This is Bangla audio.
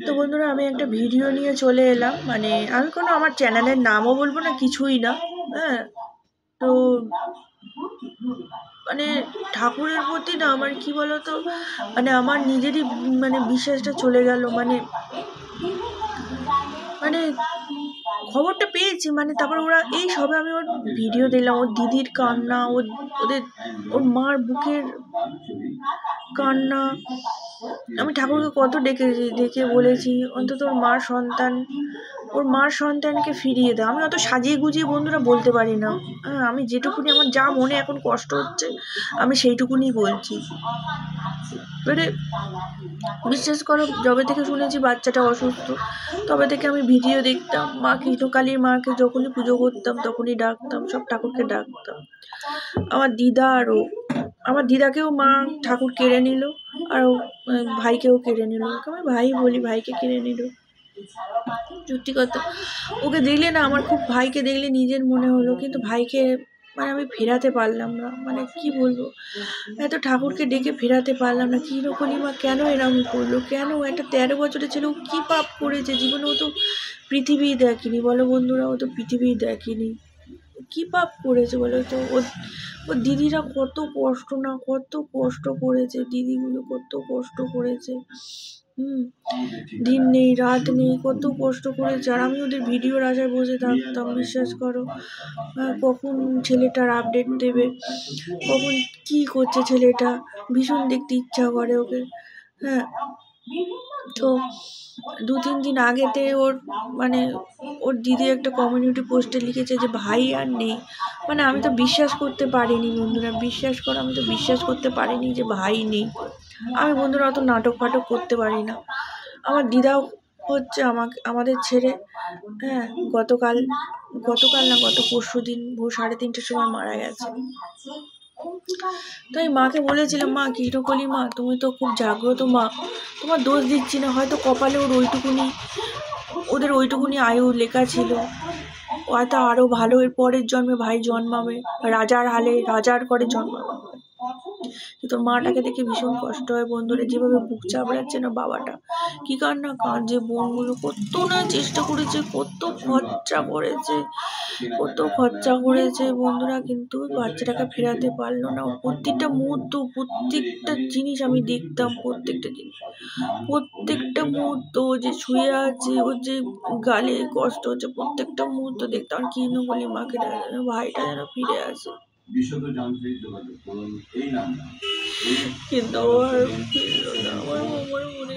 তো বন্ধুরা, আমি একটা ভিডিও নিয়ে চলে এলাম। মানে আমি কোনো আমার চ্যানেলের নামও বলবো না, কিছুই না। হ্যাঁ, তো মানে ঠাকুরের প্রতি না আমার কি বলতো, মানে আমার নিজেরই মানে বিশ্বাসটা চলে গেল। মানে মানে খবরটা পেয়েছি, মানে তারপর ওরা এই সবে আমি ওর ভিডিও দিলাম, ওর দিদির কান্না, ওর মার বুকের কান্না। আমি ঠাকুরকে কত ডেকে বলেছি অন্তত ওর মার সন্তানকে ফিরিয়ে দাও। আমি অত সাজিয়ে গুজিয়ে বন্ধুরা বলতে পারি না। হ্যাঁ, আমি যেটুকুনি আমার যা মনে এখন কষ্ট হচ্ছে আমি সেইটুকুনি বলছি। এবারে বিশ্বাস করো, যবে থেকে শুনেছি বাচ্চাটা অসুস্থ তবে থেকে আমি ভিডিও দেখতাম। মা কৃষ্ণকালীর মাকে যখনই পুজো করতাম তখনই ডাকতাম, সব ঠাকুরকে ডাকতাম। আমার দিদাকেও মা ঠাকুর কেড়ে নিল, আর ভাইকেও কেড়ে নিল। আমি ভাই বলি, ভাইকে কেড়ে নিল। সত্যি কথা, ওকে দেখলে না আমার খুব, ভাইকে দেখলে নিজের মনে হলো, কিন্তু ভাইকে মানে আমি ফেরাতে পারলাম না। মানে কি বলবো, এত ঠাকুরকে ডেকে ফেরাতে পারলাম না। কৃষ্ণকালী মা কেন এরকম করলো? কেন? একটা 13 বছরের ছেলে, ও কী পাপ করেছে জীবনে? ও তো পৃথিবী দেখেনি, বলো বন্ধুরা, ও তো পৃথিবী দেখেনি। কী পাপ করেছে বলো তো? ওর দিদিরা কত কষ্ট করেছে, দিদিগুলো কত কষ্ট করেছে। দিন নেই রাত নেই, কত কষ্ট করেছে। আর আমি ওদের ভিডিওর আশায় বসে থাকতাম, বিশ্বাস করো। কখন ছেলেটার আপডেট দেবে, কখন কি করছে ছেলেটা, ভীষণ দেখতে ইচ্ছা করে ওকে। হ্যাঁ, তো 2-3 দিন আগেতে ওর দিদি একটা কমিউনিটি পোস্টে লিখেছে যে ভাই আর নেই। মানে আমি তো বিশ্বাস করতে পারিনি বন্ধুরা, বিশ্বাস করো, আমি তো বিশ্বাস করতে পারিনি যে ভাই নেই। আমি বন্ধুরা অত নাটক ফাটক করতে পারি না। আমার দিদাও হচ্ছে আমাদের ছেড়ে, হ্যাঁ, গতকাল না গত পরশু দিন ভোর 3:30টার সময় মারা গেছে। তাই মাকে বলেছিলাম, মা কৃষ্ণকালী মা, তুমি তো খুব জাগ্রত মা, তোমার দোষ দিচ্ছি না, হয়তো কপালে ওদের ওইটুকুনি আয়ু লেখা ছিল, হয়তো আরও ভালো এর পরের জন্মে ভাই জন্মাবে, রাজার ঘরে জন্মাবে। কিন্তু মাটাকে দেখে ভীষণ কষ্ট হয় বন্ধুরা, যেভাবে বুক চাপড়াচ্ছে না বাবাটা, কি কান্না কাঁদছে। বোনগুলো কত না চেষ্টা করেছে, কত খরচা করেছে বন্ধুরা, কিন্তু বাচ্চাটাকে ফেরাতে পারলো না। প্রত্যেকটা মুহূর্ত, প্রত্যেকটা জিনিস আমি দেখতাম, প্রত্যেকটা মুহূর্ত যে শুয়ে আছে, ওর যে গালে কষ্ট হচ্ছে, প্রত্যেকটা মুহূর্ত দেখতাম। কি বলি মাকে, ভাইটা যেন ফিরে আসে। কিন্তু আমার মনে